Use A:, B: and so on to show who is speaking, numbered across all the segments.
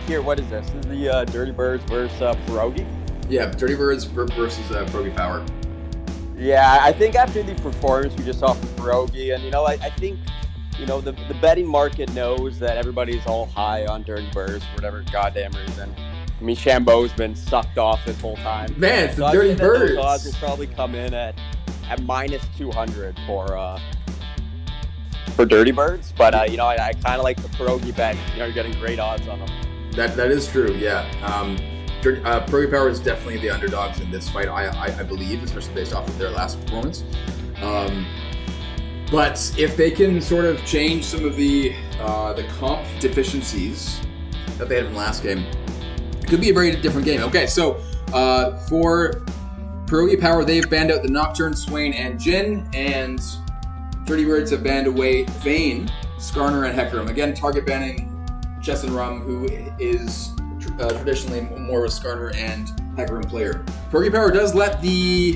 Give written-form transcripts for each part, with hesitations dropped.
A: here. What is this? This is the Dirty Birdz versus Perogie?
B: Yeah, Dirty Birdz versus Perogie Power.
A: Yeah, I think after the performance we just saw from Perogie, and I think the betting market knows that everybody's all high on Dirty Birdz for whatever goddamn reason. I mean, Changos been sucked off this whole time.
B: Man, it's the Dirty Birdz.
A: Those odds will probably come in at minus 200 for Dirty Birdz, but I kind of like the Perogie bet. You're getting great odds on them.
B: That is true, yeah. Perogie Power is definitely the underdogs in this fight, I believe, especially based off of their last performance. But if they can sort of change some of the comp deficiencies that they had in the last game, it could be a very different game. Okay, so for Perogie Power, they've banned out the Nocturne, Swain, and Jin, and Dirty Birdz have banned away Vayne, Skarner, and Hecarim. Again, target banning Chess and Rum, who is traditionally more of a Skarner and Hecarim player. Perogie Power does let the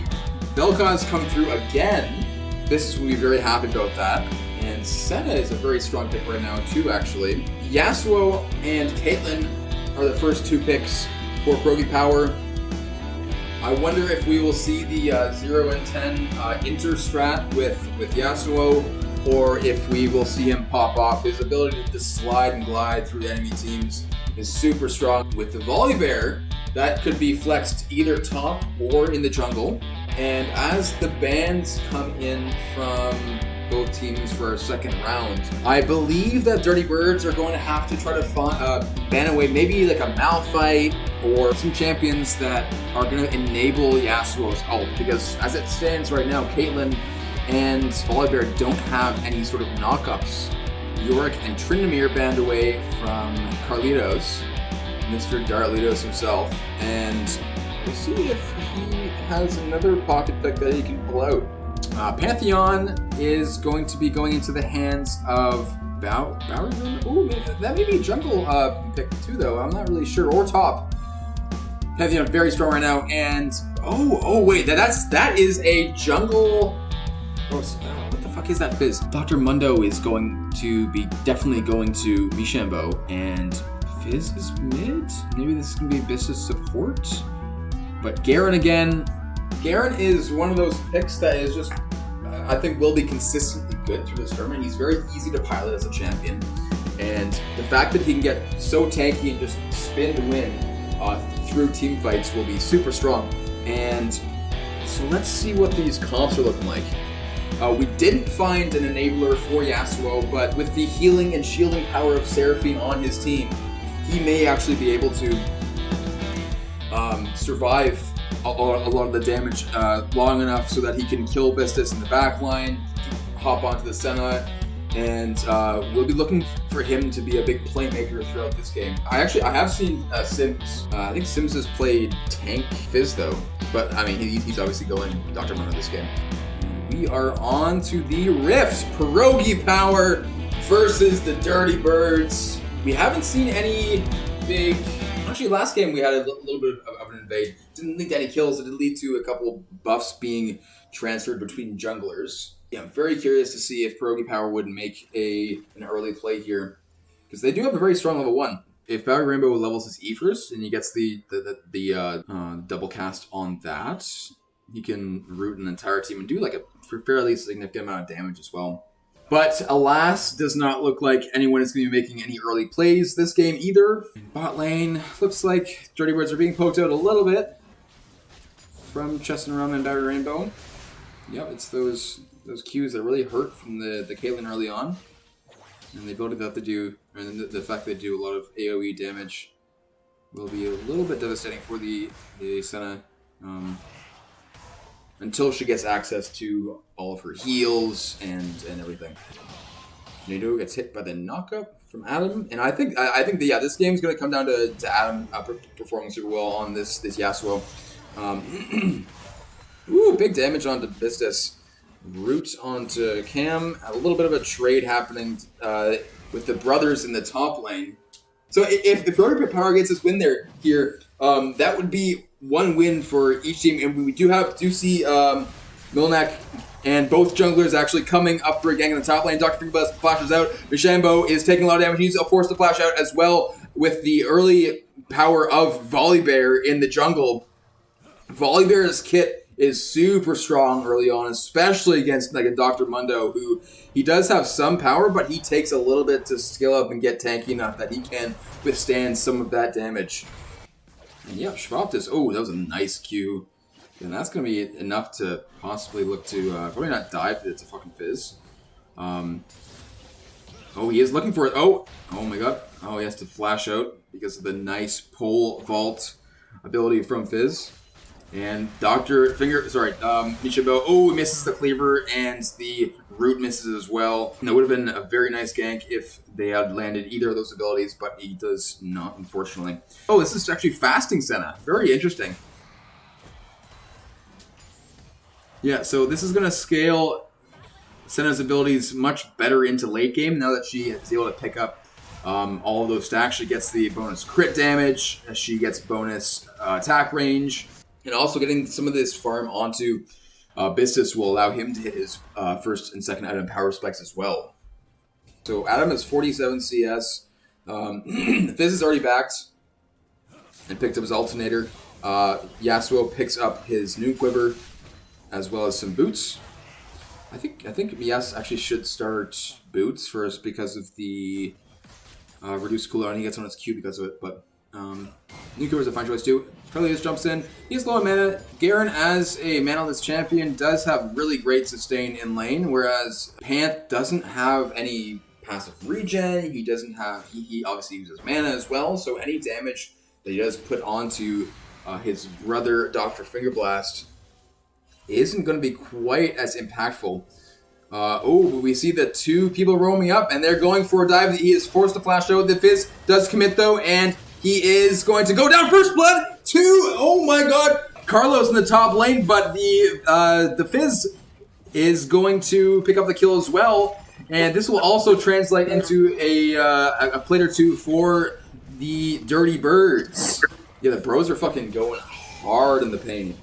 B: Vel'Koz come through again. This will be very happy about that. And Senna is a very strong pick right now too, actually. Yasuo and Caitlyn are the first two picks for Perogie Power. I wonder if we will see the 0 and 10 inter-strat with Yasuo, or if we will see him pop off. His ability to slide and glide through the enemy teams is super strong. With the Volibear, that could be flexed either top or in the jungle. And as the bans come in from both teams for our second round, I believe that Dirty Birdz are going to have to try to ban away maybe like a Malphite or some champions that are going to enable Yasuo's ult. Because as it stands right now, Caitlyn and Volibear don't have any sort of knockups. Yorick and Tryndamere banned away from Carlitos, Mr. Darlitos himself, and we'll see if he has another pocket pick that he can pull out. Pantheon is going to be going into the hands of Bowers. Ooh, that may be a jungle pick too, though. I'm not really sure. Or top. Pantheon very strong right now, and wait, that is a jungle. What the fuck is that Fizz? Dr. Mundo is definitely going to Mishambo, and Fizz is mid? Maybe this is going to be business support? But Garen again. Garen is one of those picks that is just, I think, will be consistently good through this tournament. He's very easy to pilot as a champion, and the fact that he can get so tanky and just spin to win through team fights will be super strong. And so let's see what these comps are looking like. We didn't find an enabler for Yasuo, but with the healing and shielding power of Seraphine on his team, he may actually be able to survive a lot of the damage long enough so that he can kill Vistus in the back line, hop onto the Senna, and we'll be looking for him to be a big playmaker throughout this game. I have seen Sims. I think Sims has played tank Fizz though, but I mean he's obviously going Dr. Mundo this game. We are on to the Rifts. Perogie Power versus the Dirty Birdz. We haven't seen any big... Actually, last game we had a little bit of an invade. Didn't lead to any kills. It did lead to a couple buffs being transferred between junglers. Yeah, I'm very curious to see if Perogie Power would make an early play here, because they do have a very strong level 1. If Bowery Rainbow levels his E first and he gets the double cast on that, he can root an entire team and do like a fairly significant amount of damage as well. But alas, does not look like anyone is going to be making any early plays this game either. In bot lane, looks like Dirty Birdz are being poked out a little bit from Chess and Rum and Bowery Rainbow. Yep, it's those Qs that really hurt from the Caitlyn early on. And the ability that they do, and the fact they do a lot of AoE damage will be a little bit devastating for the Senna. Until she gets access to all of her heals and everything. Nado gets hit by the knockup from Adam, and I think this game's going to come down to Adam performing super well on this Yasuo. Ooh, big damage onto Vistus. Root onto Cam. A little bit of a trade happening with the brothers in the top lane. So if Perogie Power gets this win here, that would be one win for each team, and we do see Milnak and both junglers actually coming up for a gang in the top lane. Dr. Fingerbus flashes out. Mishambo is taking a lot of damage. He's forced to flash out as well with the early power of Volibear in the jungle. Volibear's kit is super strong early on, especially against like a Dr. Mundo, who he does have some power, but he takes a little bit to skill up and get tanky enough that he can withstand some of that damage. And yeah, Schwabtis, oh, that was a nice Q. And that's going to be enough to possibly look to, probably not dive, because it's a fucking Fizz. Oh, he is looking for it. Oh my god. Oh, he has to flash out because of the nice pole vault ability from Fizz. And Michibo, oh, misses the cleaver, and the root misses as well. And that would have been a very nice gank if they had landed either of those abilities, but he does not, unfortunately. Oh, this is actually fasting Senna. Very interesting. Yeah, so this is going to scale Senna's abilities much better into late game now that she is able to pick up all of those stacks. She gets the bonus crit damage, she gets bonus attack range, and also getting some of this farm onto Bistus will allow him to hit his first and second item power spikes as well. So Adam is 47 CS. Fizz is already backed and picked up his alternator. Yasuo picks up his new quiver as well as some boots. I think Mias actually should start boots first because of the reduced cooldown. He gets on his Q because of it, but Nuclear is a fine choice too. Perogie jumps in. He's low on mana. Garen, as a manaless champion, does have really great sustain in lane, whereas Panth doesn't have any passive regen. He doesn't have. He obviously uses mana as well, so any damage that he does put onto his brother, Dr. Fingerblast, isn't going to be quite as impactful. We see the two people roaming up, and they're going for a dive. He is forced to flash out. The Fizz does commit, though, and he is going to go down. First blood, two. Oh my god. Carlos in the top lane, but the Fizz is going to pick up the kill as well. And this will also translate into a plate or two for the Dirty Birdz. Yeah, the bros are fucking going hard in the paint.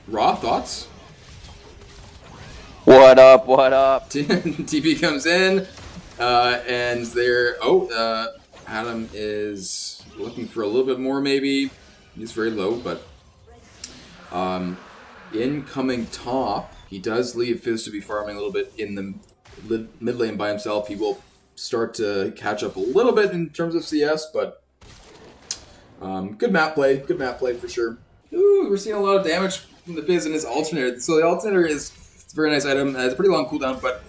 B: Raw thoughts?
A: What up? What up?
B: TP comes in, and there. Adam is looking for a little bit more. Maybe he's very low, but incoming top. He does leave Fizz to be farming a little bit in the mid lane by himself. He will start to catch up a little bit in terms of CS, but good map play. Good map play for sure. Ooh, we're seeing a lot of damage from the Fizz and his alternator. So the alternator is a very nice item. It's a pretty long cooldown, but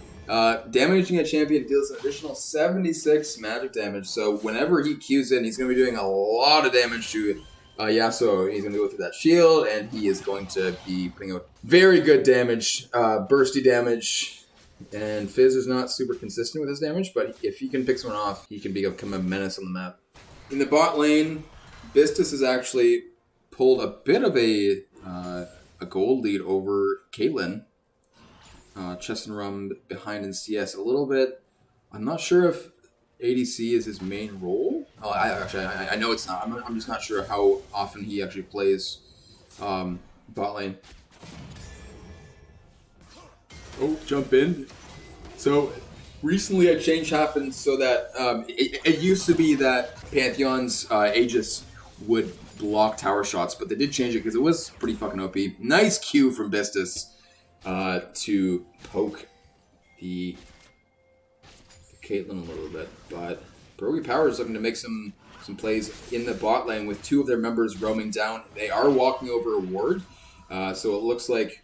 B: damaging a champion deals an additional 76 magic damage. So whenever he Qs in, he's going to be doing a lot of damage to Yasuo. He's going to go through that shield, and he is going to be putting out very good damage, bursty damage. And Fizz is not super consistent with his damage, but if he can pick someone off, he can become a menace on the map. In the bot lane, Bistus has actually pulled a bit of a gold lead over Caitlyn. Chest and Rum behind in CS a little bit. I'm not sure if ADC is his main role. I know it's not. I'm just not sure how often he actually plays bot lane. Oh, jump in. So recently a change happened so that it used to be that Pantheon's Aegis would block tower shots, but they did change it because it was pretty fucking OP. Nice Q from Bistus to poke the Caitlyn a little bit, but Perogie Power is looking to make some plays in the bot lane with two of their members roaming down. They are walking over a ward, so it looks like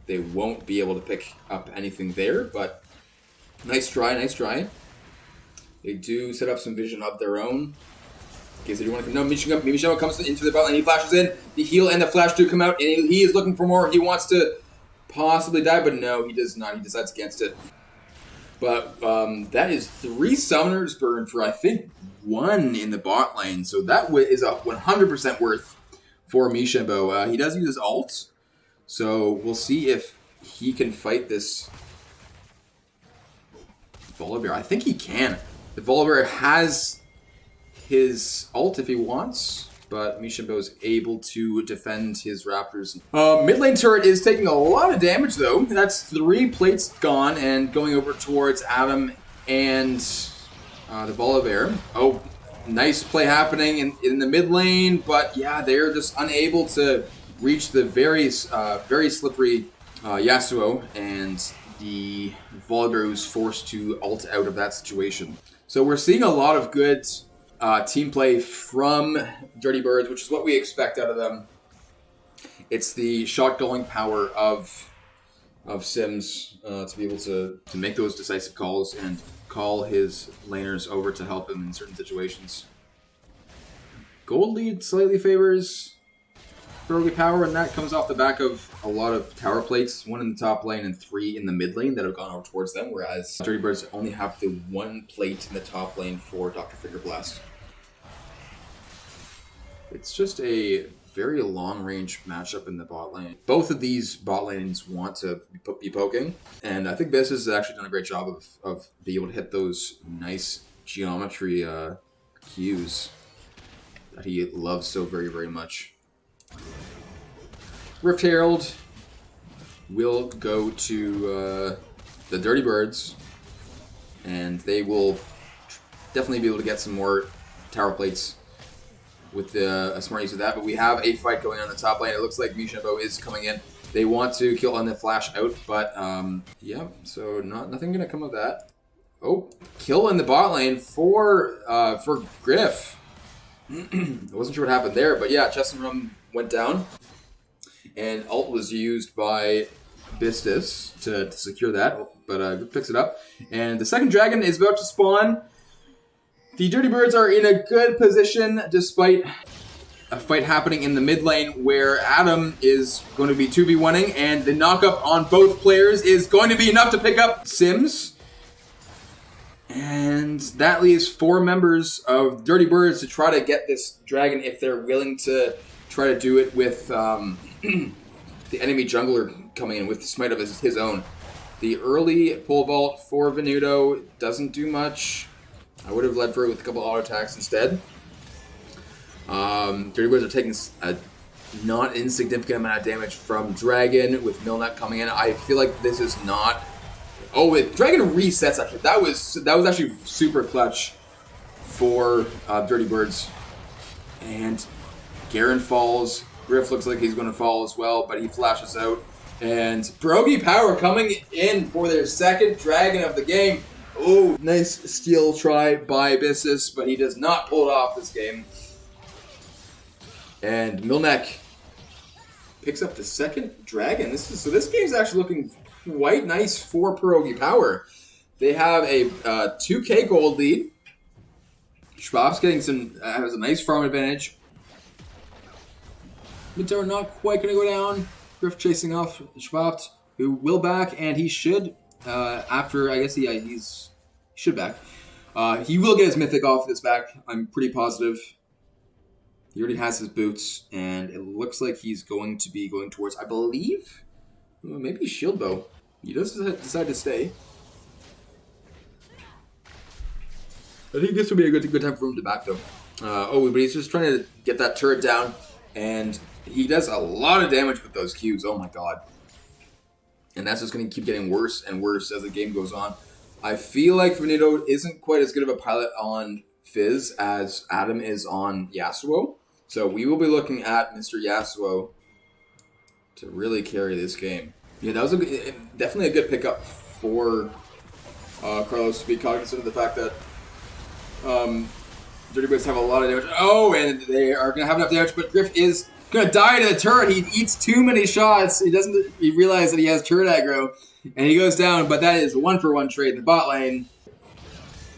B: they won't be able to pick up anything there, but nice try, nice try. They do set up some vision of their own. In case they do want to come. No, Michelle comes into the bot lane, he flashes in, the heal and the flash do come out, and he is looking for more. He wants to possibly die, but no, he does not. He decides against it. But that is 3 summoners burned for, I think, 1 in the bot lane. So that is a 100% worth for Mishambo. He does use his ult, so we'll see if he can fight this Volibear. I think he can. The Volibear has his ult if he wants, but Mishambo is able to defend his Raptors. Mid lane turret is taking a lot of damage though. That's 3 plates gone and going over towards Adam and the Volibear. Oh, nice play happening in the mid lane, but yeah, they're just unable to reach the very slippery Yasuo, and the Volibear was forced to ult out of that situation. So we're seeing a lot of good team play from Dirty Birdz, which is what we expect out of them. It's the shot-calling power of Sims to be able to make those decisive calls and call his laners over to help him in certain situations. Gold lead slightly favors Perogie power, and that comes off the back of a lot of tower plates, 1 in the top lane and 3 in the mid lane that have gone over towards them, whereas Dirty Birdz only have the 1 plate in the top lane for Dr. Finger Blast. It's just a very long-range matchup in the bot lane. Both of these bot lanes want to be poking, and I think Biss has actually done a great job of being able to hit those nice geometry cues that he loves so very, very much. Rift Herald will go to the Dirty Birdz, and they will definitely be able to get some more tower plates with a smart use of that. But we have a fight going on the top lane. It looks like Mishnabo is coming in. They want to kill on the flash out, but yeah, so nothing gonna come of that. Oh, kill in the bot lane for Griff. I wasn't sure what happened there, but yeah, Chest and Rum went down, and ult was used by Bistis to secure that, but Griff picks it up, and the second dragon is about to spawn. The Dirty Birdz are in a good position despite a fight happening in the mid lane where Adam is going to be 2v1ing, and the knockup on both players is going to be enough to pick up Sims. And that leaves 4 members of Dirty Birdz to try to get this dragon if they're willing to try to do it with the enemy jungler coming in with the smite of his own. The early pole vault for Venuto doesn't do much. I would have led for it with a couple auto attacks instead. Dirty Birdz are taking a not insignificant amount of damage from Dragon with Milnet coming in. I feel like this is not... Oh, Dragon resets actually. That was actually super clutch for Dirty Birdz. And Garen falls. Griff looks like he's going to fall as well, but he flashes out. And Perogie power coming in for their second dragon of the game. Oh, nice steal try by Abyssus, but he does not pull it off this game. And Milnek picks up the second dragon. This game's actually looking quite nice for Perogie power. They have a 2k gold lead. Schwab's getting has a nice farm advantage. Mid tower not quite going to go down. Griff chasing off Schwab, who will back, and he should, after, I guess he should back. He will get his mythic off this back, I'm pretty positive. He already has his boots, and it looks like he's going to be going towards, I believe, maybe shield bow. He does decide to stay. I think this would be a good time for him to back, though. But he's just trying to get that turret down, and he does a lot of damage with those Qs. Oh my god. And that's just going to keep getting worse and worse as the game goes on. I feel like Venuto isn't quite as good of a pilot on Fizz as Adam is on Yasuo. So we will be looking at Mr. Yasuo to really carry this game. Yeah, that was definitely a good pickup for Carlos to be cognizant of the fact that Dirty Birdz have a lot of damage. Oh, and they are going to have enough damage, but Griff is going to die to the turret. He eats too many shots. He realizes that he has turret aggro, and he goes down, but that is a 1-for-1 trade in the bot lane.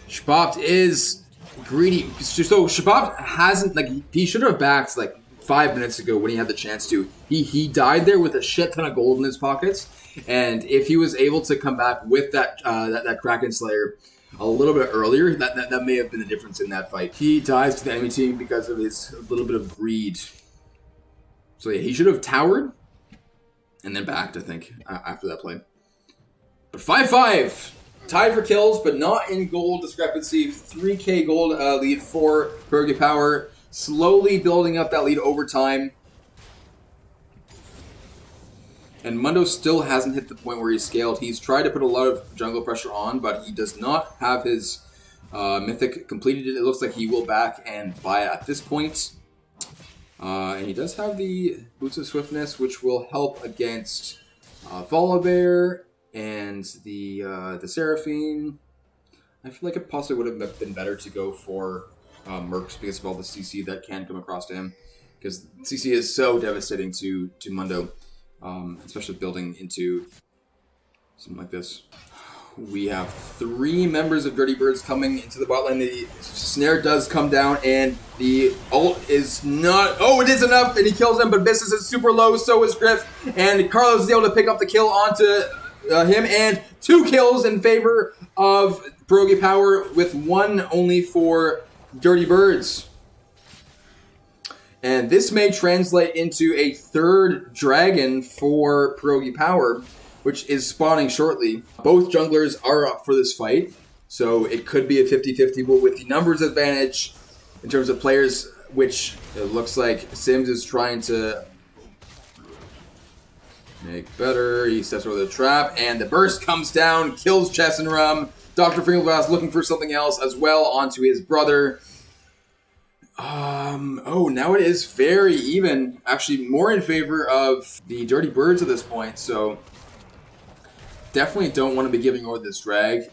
B: Schwabt is greedy. So Schwabt hasn't, he should have backed 5 minutes ago when he had the chance to. He died there with a shit ton of gold in his pockets, and if he was able to come back with that Kraken Slayer a little bit earlier, that may have been the difference in that fight. He dies to the enemy team because of his little bit of greed. So yeah, he should have towered and then backed, I think, after that play. But 5-5. Tied for kills, but not in gold discrepancy. 3k gold lead for Perogie power. Slowly building up that lead over time. And Mundo still hasn't hit the point where he's scaled. He's tried to put a lot of jungle pressure on, but he does not have his mythic completed. It looks like he will back and buy at this point. And he does have the Boots of Swiftness, which will help against Volibear and the Seraphine. I feel like it possibly would have been better to go for Mercs because of all the CC that can come across to him. Because CC is so devastating to Mundo. Especially building into something like this. We have 3 members of Dirty Birdz coming into the bot lane. The snare does come down, and the ult is not... Oh, it is enough, and he kills him, but Business is super low, so is Griff. And Carlos is able to pick up the kill onto him, and 2 kills in favor of Perogie Power, with 1 only for Dirty Birdz. And this may translate into a 3rd dragon for Perogie Power, which is spawning shortly. Both junglers are up for this fight, so it could be a 50-50, but with the numbers advantage in terms of players, which it looks like Sims is trying to make better. He steps over the trap, and the burst comes down, kills Chess and Rum. Dr. Fingerblast looking for something else as well onto his brother. Oh, now it is very even. Actually, more in favor of the Dirty Birdz at this point, so definitely don't want to be giving over this drag.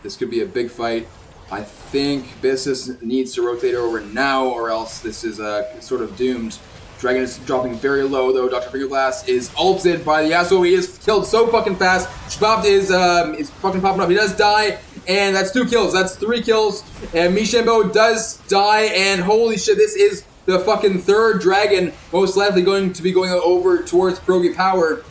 B: This could be a big fight. I think Business needs to rotate over now, or else this is sort of doomed. Dragon is dropping very low, though. Dr. Fingerblast is ulted by the Yasuo. He is killed so fucking fast. Shabbat is fucking popping up. He does die, and that's 2 kills. That's 3 kills. And Mishambo does die, and holy shit, this is the fucking 3rd dragon, most likely going to be going over towards Perogie Power.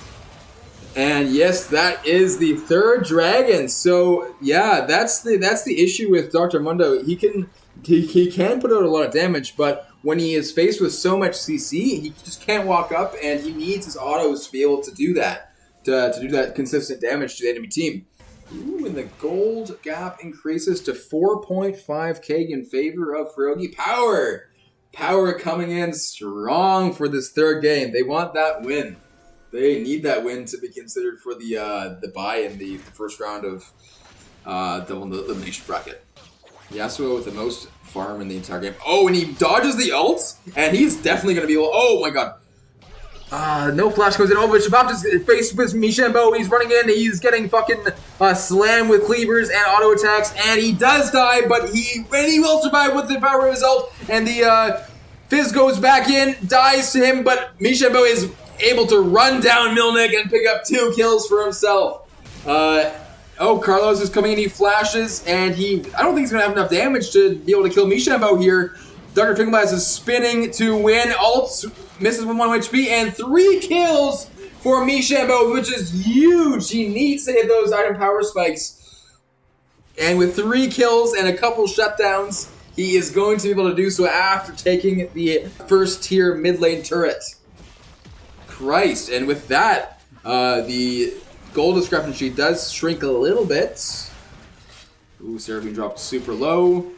B: And yes, that is the 3rd dragon. So yeah, that's the issue with Dr. Mundo. He can put out a lot of damage, but when he is faced with so much CC, he just can't walk up, and he needs his autos to be able to do that, to do that consistent damage to the enemy team. Ooh, and the gold gap increases to 4.5k in favor of Perogie Power. Power coming in strong for this 3rd game. They want that win. They need that win to be considered for the bye in the first round of the elimination bracket. Yasuo with the most farm in the entire game. Oh, and he dodges the ult, and he's definitely going to be able... Oh my god. No flash goes in. Oh, but Shabbat is faced with Mishambo. He's running in. He's getting fucking slammed with cleavers and auto attacks, and he does die, but he will survive with the power of his ult, and the Fizz goes back in, dies to him, but Mishambo is able to run down Milnik and pick up 2 kills for himself. Oh, Carlos is coming in, he flashes, and I don't think he's going to have enough damage to be able to kill Mishambo here. Dr. Fingerblast is spinning to win. Ult misses with 1 HP, and 3 kills for Mishambo, which is huge. He needs to hit those item power spikes. And with 3 kills and a couple shutdowns, he is going to be able to do so after taking the 1st tier mid lane turret. Christ, and with that, the goal discrepancy does shrink a little bit. Ooh, Seraphine dropped super low.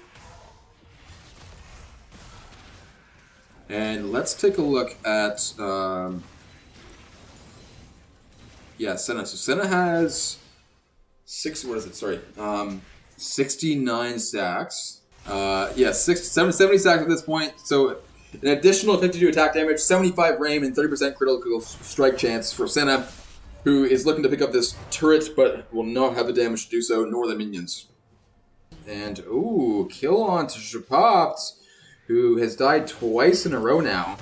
B: And let's take a look at, Senna. So Senna has 69 stacks. 70 stacks at this point. So an additional 52 attack damage, 75 rain, and 30% critical strike chance for Senna, who is looking to pick up this turret, but will not have the damage to do so, nor the minions. And, ooh, kill on to Shabbat, who has died twice in a row now.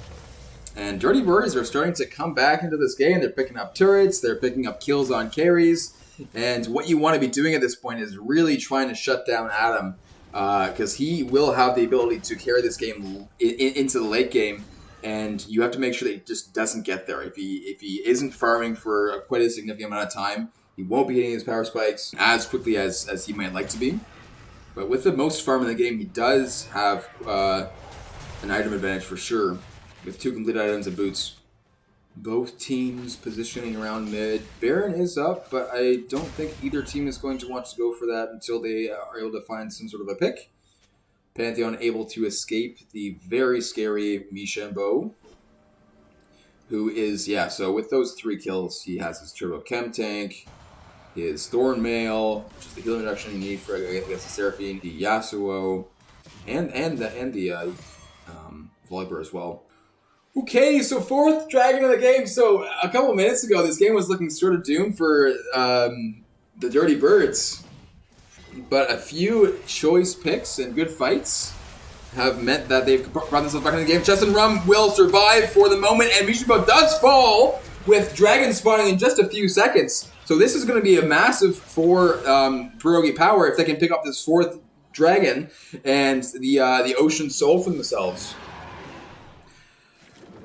B: And Dirty Birdz are starting to come back into this game. They're picking up turrets, they're picking up kills on carries, and what you want to be doing at this point is really trying to shut down Adam, because he will have the ability to carry this game into the late game, and you have to make sure that he just doesn't get there. If he isn't farming for quite a significant amount of time, he won't be hitting his power spikes as quickly as he might like to be. But with the most farm in the game, he does have an item advantage for sure, with 2 complete items and boots. Both teams positioning around mid. Baron is up, but I don't think either team is going to want to go for that until they are able to find some sort of a pick. Pantheon able to escape the very scary Mishambo. who is, so with those 3 kills, he has his Turbo Chem Tank, his Thorn Mail, which is the healing reduction you need for against the Seraphine, the Yasuo, and the Volibear as well. Okay, so 4th dragon of the game. So a couple minutes ago, this game was looking sort of doomed for the Dirty Birdz, but a few choice picks and good fights have meant that they've brought themselves back in the game. Chess and Rum will survive for the moment, and Mishibo does fall with dragon spawning in just a few seconds. So this is going to be a massive for Perogie Power if they can pick up this 4th dragon and the Ocean Soul for themselves.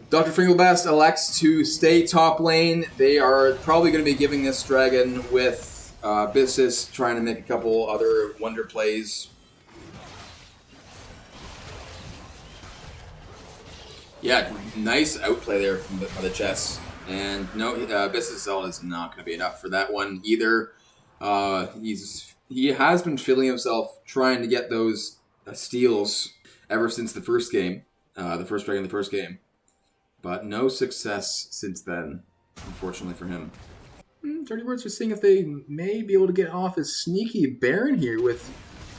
B: Dr. Fingelbast elects to stay top lane. They are probably going to be giving this dragon with Bissus, trying to make a couple other wonder plays. Yeah, nice outplay there from the chess. And no, Bissus Zelda is not going to be enough for that one either. He has been feeling himself trying to get those steals ever since the first game, the first dragon in the first game. But no success since then, unfortunately for him. Dirty Birdz are seeing if they may be able to get off a sneaky Baron here with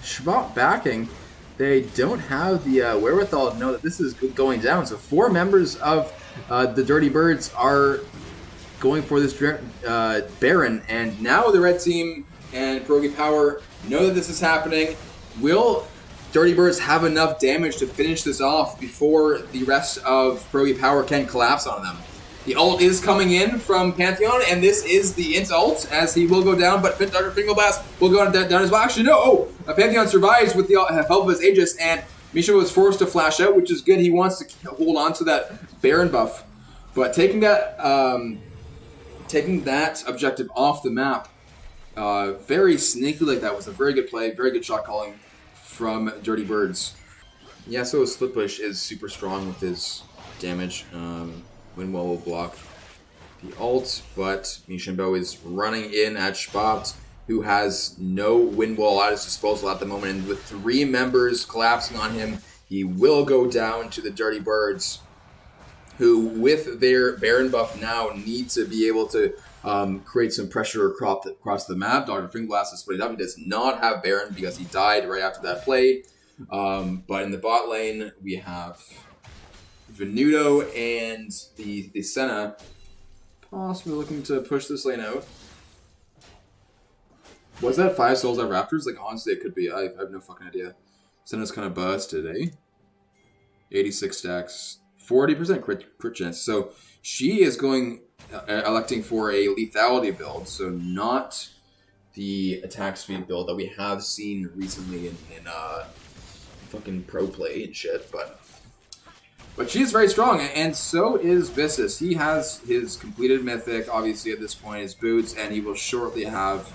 B: Schwab backing. They don't have the wherewithal to know that this is going down. So 4 members of the Dirty Birdz are going for this Baron. And now the red team and Perogie Power know that this is happening. Will Dirty Birdz have enough damage to finish this off before the rest of Perogie Power can collapse on them? The ult is coming in from Pantheon, and this is the int ult, as he will go down, but Dr. Fingelblast will go down as well. Actually, no! Pantheon survives with the help of his Aegis, and Misha was forced to flash out, which is good. He wants to hold on to that Baron buff. But taking that objective off the map, very sneaky like that, was a very good play, very good shot calling from Dirty Birdz. Yeah, so Split Push is super strong with his damage. Windwall will block the ult, but Mishimbo is running in at Schwabt, who has no Windwall at his disposal at the moment, and with 3 members collapsing on him, he will go down to the Dirty Birdz, who, with their Baron buff now, need to be able to create some pressure across the map. Dr. Fingelblast is split up. He does not have Baron because he died right after that play. But in the bot lane, we have Venuto and the Senna possibly looking to push this lane out. Was that 5 souls at Raptors? Like, honestly, it could be. I have no fucking idea. Senna's kind of busted, eh? 86 stacks. 40% crit chance. So she is going, electing for a lethality build. So not the attack speed build that we have seen recently in fucking pro play and shit. But she is very strong, and so is Bissus. He has his completed mythic, obviously, at this point, his boots, and he will shortly have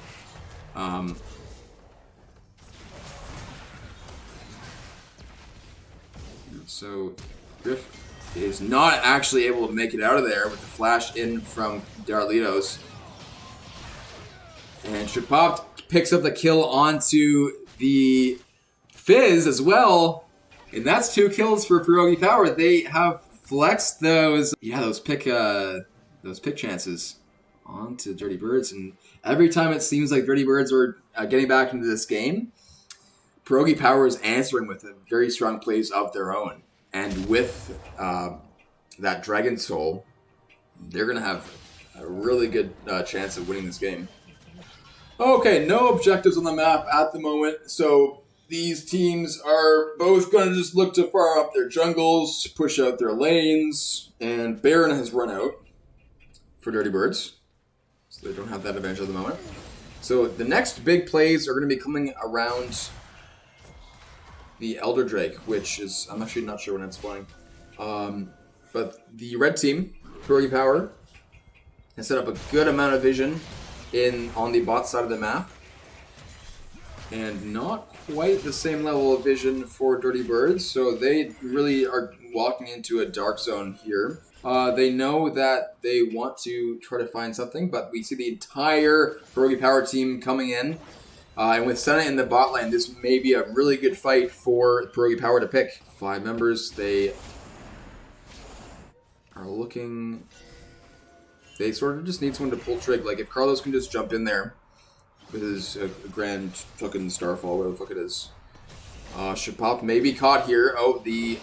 B: so Griff is not actually able to make it out of there with the flash in from Darlitos. And Shipop picks up the kill onto the Fizz as well. And that's 2 kills for Perogie Power. They have flexed those pick chances onto Dirty Birdz, and every time it seems like Dirty Birdz are getting back into this game, Perogie Power is answering with very strong plays of their own. And with that Dragon Soul, they're going to have a really good chance of winning this game. Okay, no objectives on the map at the moment, so these teams are both going to just look to fire up their jungles, push out their lanes, and Baron has run out for Dirty Birdz, so they don't have that advantage at the moment. So the next big plays are going to be coming around the Elder Drake, which is, I'm actually not sure when it's spawning. But the red team, Perogie Power, has set up a good amount of vision on the bot side of the map. And not quite the same level of vision for Dirty Birdz, so they really are walking into a dark zone here. They know that they want to try to find something, but we see the entire Perogie Power team coming in. And with Senna in the bot lane, this may be a really good fight for Perogie Power to pick. 5 members, they are looking... They sort of just need someone to pull trig. Like, if Carlos can just jump in there with his grand fucking starfall, whatever the fuck it is. Shapop may be caught here. Oh, the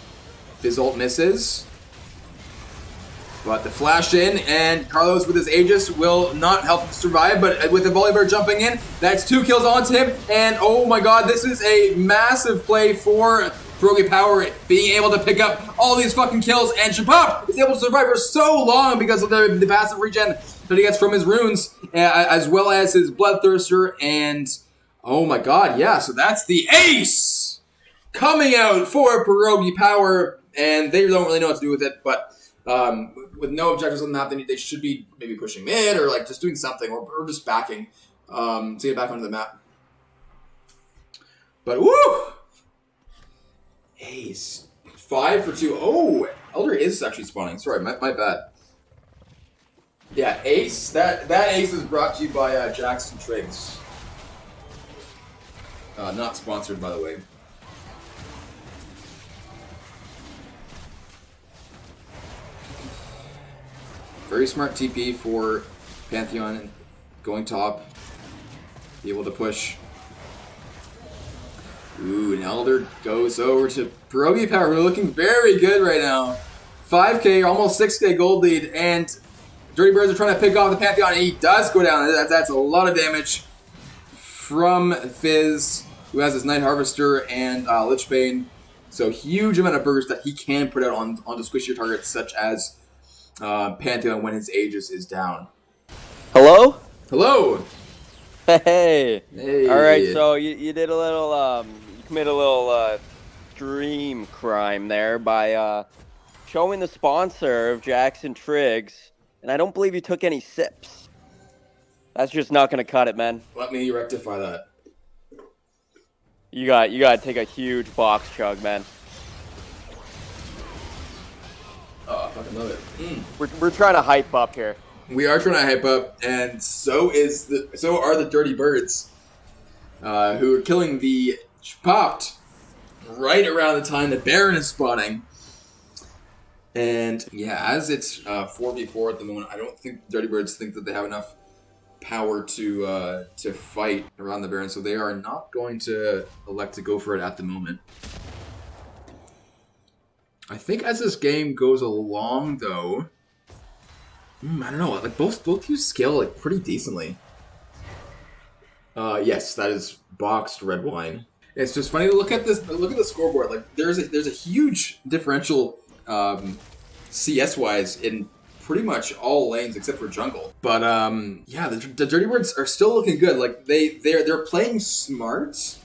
B: Fizz ult misses. But the flash in, and Carlos with his Aegis will not help him survive, but with the Volibear jumping in, that's 2 kills onto him, and oh my god, this is a massive play for Perogie Power, being able to pick up all these fucking kills, and Shapop is able to survive for so long because of the passive regen that he gets from his runes, as well as his Bloodthirster, and oh my god, yeah, so that's the ace coming out for Perogie Power, and they don't really know what to do with it, but with no objectives on the map, they should be maybe pushing mid or like just doing something or just backing to get back onto the map. But woo! Ace. 5 for 2. Oh, Elder is actually spawning. Sorry, my bad. Yeah, Ace. That Ace is brought to you by Jackson Triggs. Not sponsored, by the way. Very smart TP for Pantheon, going top, be able to push. Ooh, and Elder goes over to Perogie Power, who are looking very good right now. 5k, almost 6k gold lead, and Dirty Birdz are trying to pick off the Pantheon, and he does go down. That's a lot of damage from Fizz, who has his Night Harvester and Lich Bane. So huge amount of burst that he can put out onto squishier targets, such as Pantheon when his Aegis is down.
A: Hello?
B: Hello!
A: Hey!
B: Hey!
A: Alright, so you did a little, you committed a little, dream crime there by, showing the sponsor of Jackson Triggs, and I don't believe you took any sips. That's just not gonna cut it, man.
B: Let me rectify that.
A: You gotta take a huge box chug, man.
B: Oh, I fucking love it.
A: We're trying to hype up here.
B: We are trying to hype up, and so are the Dirty Birdz, who are killing the Popped right around the time that Baron is spawning. And yeah, as it's 4v4 at the moment, I don't think the Dirty Birdz think that they have enough power to fight around the Baron, so they are not going to elect to go for it at the moment. I think as this game goes along, though, I don't know, like both teams scale like pretty decently. Yes, that is boxed red wine. It's just funny to look at this. Look at the scoreboard. Like there's a huge differential CS wise in pretty much all lanes except for jungle. But yeah, the Dirty Birdz are still looking good. Like they're playing smart.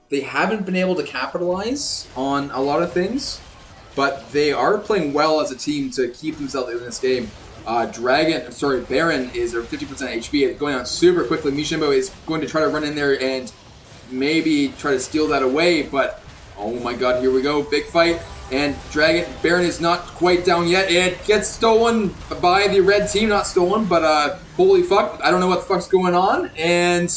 B: They haven't been able to capitalize on a lot of things, but they are playing well as a team to keep themselves in this game. Baron is at 50% HP, going on super quickly. Mishimbo is going to try to run in there and maybe try to steal that away, but oh my god, here we go, big fight. And Baron is not quite down yet. It gets stolen by the red team, not stolen, but holy fuck, I don't know what the fuck's going on. And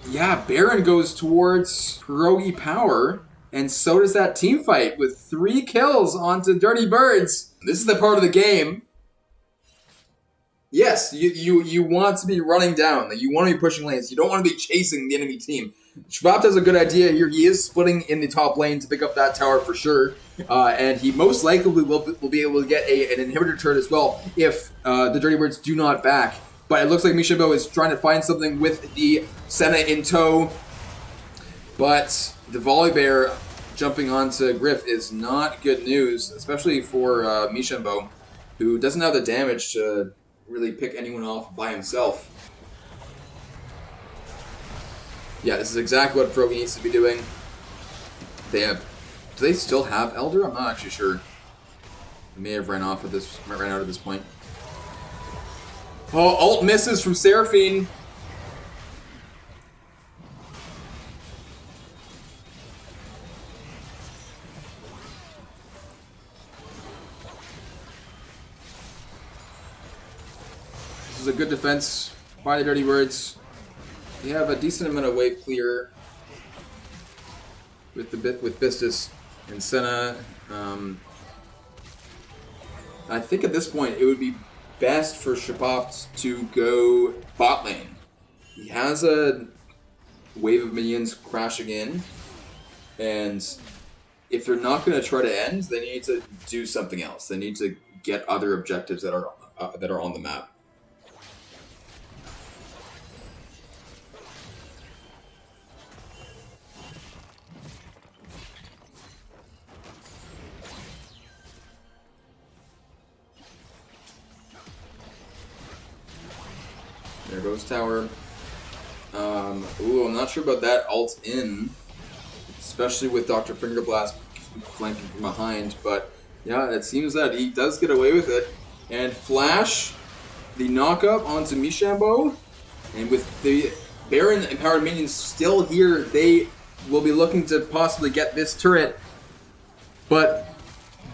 B: yeah, Baron goes towards Perogie Power, and so does that team fight with 3 kills onto Dirty Birdz. This is the part of the game. Yes, you want to be running down. You want to be pushing lanes. You don't want to be chasing the enemy team. Schwab has a good idea here. He is splitting in the top lane to pick up that tower for sure. And he most likely will be able to get an inhibitor turret as well if the Dirty Birdz do not back. But it looks like Mishimbo is trying to find something with the Senna in tow. But the Volibear jumping onto Griff is not good news, especially for Mishimbo, who doesn't have the damage to really pick anyone off by himself. Yeah, this is exactly what Perogie needs to be doing. Do they still have Elder? I'm not actually sure. They may have ran out at this point. Oh, ult misses from Seraphine. This is a good defense by the Dirty Birdz. They have a decent amount of wave clear with Bistus and Senna. I think at this point it would be best for Shapopt to go bot lane. He has a wave of minions crashing in, and if they're not going to try to end, they need to do something else. They need to get other objectives that are on the map. There goes tower. Ooh, I'm not sure about that ult in, especially with Dr. Fingerblast flanking from behind, but yeah, it seems that he does get away with it. And Flash, the knock-up onto Mishambo, and with the Baron empowered minions still here, they will be looking to possibly get this turret, but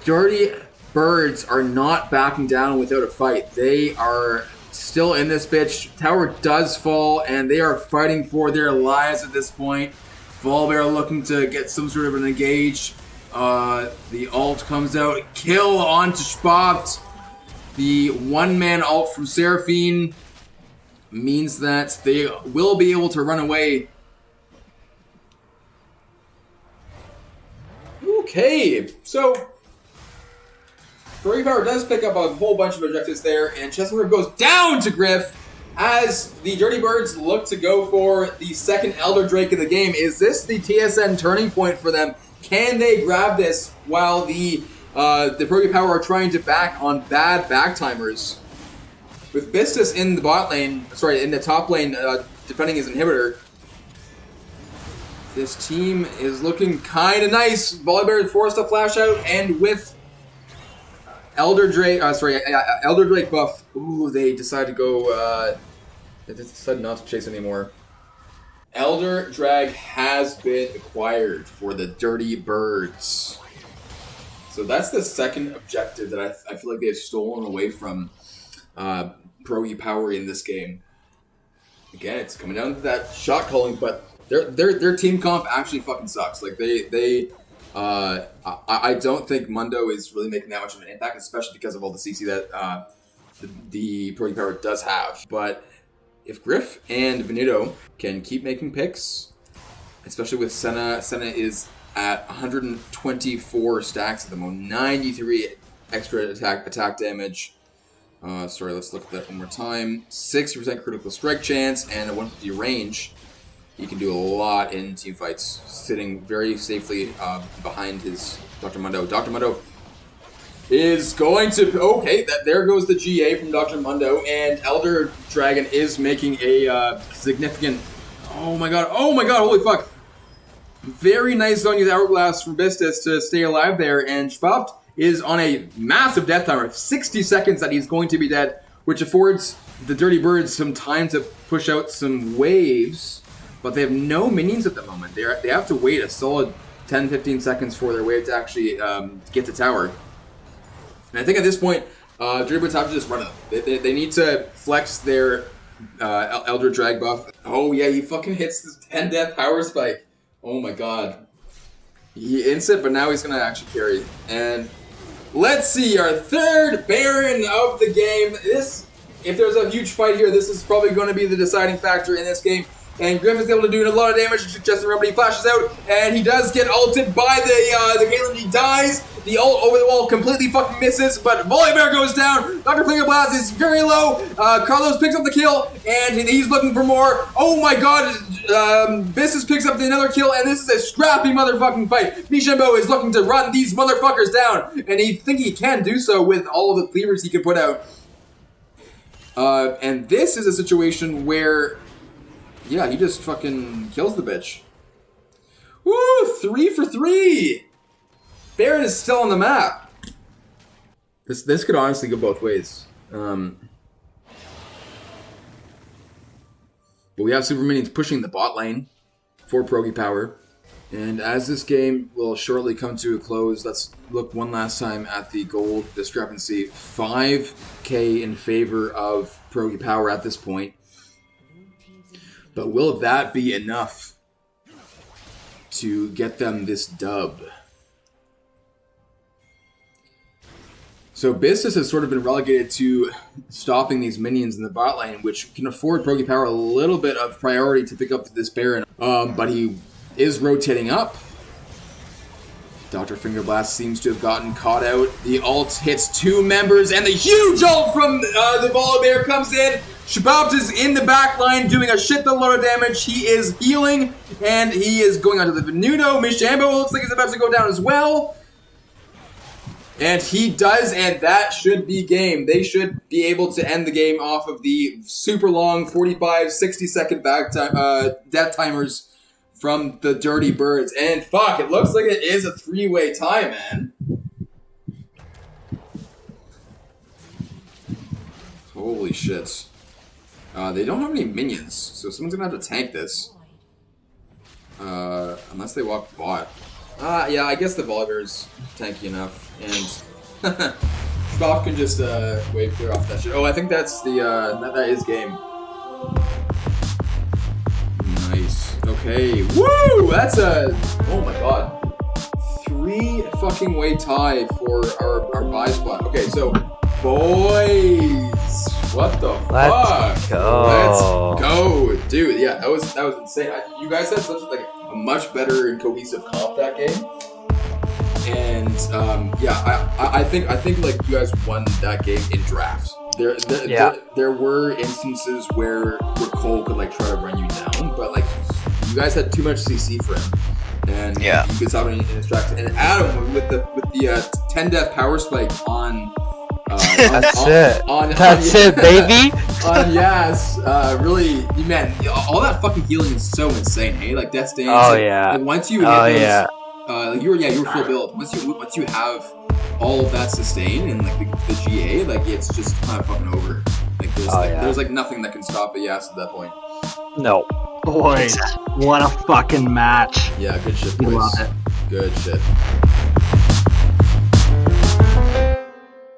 B: Dirty Birdz are not backing down without a fight. They are still in this bitch. Tower does fall, and they are fighting for their lives at this point. Volibear looking to get some sort of an engage. The ult comes out. Kill onto Spapt. The one-man ult from Seraphine means that they will be able to run away. Okay, so Perogie Power does pick up a whole bunch of objectives there, and Chesterfield goes down to Griff as the Dirty Birdz look to go for the second Elder Drake of the game. Is this the TSN turning point for them? Can they grab this while the Perogie Power are trying to back on bad backtimers? With Bistus in the bot lane, in the top lane, defending his inhibitor, this team is looking kind of nice. Volibear forced a flash out, and with Elder Drake buff. Ooh, they decide to go. They decided not to chase anymore. Elder Drag has been acquired for the Dirty Birdz. So that's the second objective that I feel like they have stolen away from Perogie Power in this game. Again, it's coming down to that shot calling, but their team comp actually fucking sucks. Like I don't think Mundo is really making that much of an impact, especially because of all the CC that the Perogie Power does have. But if Griff and Venuto can keep making picks, especially with Senna is at 124 stacks at the moment, 93 extra attack damage. Let's look at that one more time. 60% critical strike chance and a 150 range. He can do a lot in team fights, sitting very safely behind his Dr. Mundo. Dr. Mundo is going to... Okay, there goes the GA from Dr. Mundo, and Elder Dragon is making a significant... Oh my god, holy fuck. Very nice Zonya's Hourglass from Bistus to stay alive there, and Spapt is on a massive death timer, 60 seconds that he's going to be dead, which affords the Dirty Birdz some time to push out some waves. But they have no minions at the moment. They have to wait a solid 10-15 seconds for their wave to actually get to tower. And I think at this point, Dirty Birdz have to just run it. They need to flex their Elder Drag buff. Oh yeah, he fucking hits this 10 death power spike. Oh my god. He ints it, but now he's going to actually carry. And let's see, our third Baron of the game. If there's a huge fight here, this is probably going to be the deciding factor in this game. And Griff is able to do a lot of damage. Just remember, he flashes out, and he does get ulted by the Caitlyn. He dies. The ult over the wall completely fucking misses, but Volibear goes down. Dr. Fingerblast is very low. Carlos picks up the kill, and he's looking for more. Oh my god. Bistus picks up another kill, and this is a scrappy motherfucking fight. Mishambo is looking to run these motherfuckers down, and he think he can do so with all of the cleavers he can put out. And this is a situation where... yeah, he just fucking kills the bitch. Woo! 3 for 3! Baron is still on the map. This could honestly go both ways. But we have super minions pushing the bot lane for Perogie Power. And as this game will shortly come to a close, let's look one last time at the gold discrepancy. 5k in favor of Perogie Power at this point. But will that be enough to get them this dub? So Business has sort of been relegated to stopping these minions in the bot lane, which can afford Perogie Power a little bit of priority to pick up this Baron. But he is rotating up. Dr. Fingerblast seems to have gotten caught out. The ult hits 2 members, and the huge ult from the Volibear comes in. Shababs is in the back line doing a shit load of damage. He is healing, and he is going onto the Venuto. Mishambo looks like he's about to go down as well. And he does, and that should be game. They should be able to end the game off of the super long 45, 60-second death timers from the Dirty Birdz. And fuck, it looks like it is a 3-way tie, man. Holy shit. They don't have any minions, so someone's gonna have to tank this. Unless they walk bot. Yeah, I guess the Volibear's tanky enough. And Stoff can just wave clear off that shit. Oh, I think that's the that is game. Nice. Okay. Woo! That's a oh my god. 3 fucking way tie for our buy spot. Okay, so boys, what the fuck?
C: Let's go,
B: dude. Yeah, that was insane. You guys had such like a much better and cohesive comp that game. And yeah, I think like you guys won that game in drafts. There were instances where Cole could like try to run you down, but like you guys had too much CC for him, and you could stop him and distract. And Adam with the 10 death power spike on.
C: That's it, baby.
B: On Yas, really, man, all that fucking healing is so insane. Hey, like Death's Dance.
C: Oh
B: like,
C: yeah.
B: Like once you hit those. You were full build. Once you have all of that sustain and like the GA, like it's just kind of fucking over. Like there's like nothing that can stop a Yas at that point.
C: No.
D: Boys, what a fucking match.
B: Yeah, good shit,
D: We
B: boys.
D: love it.
B: Good shit.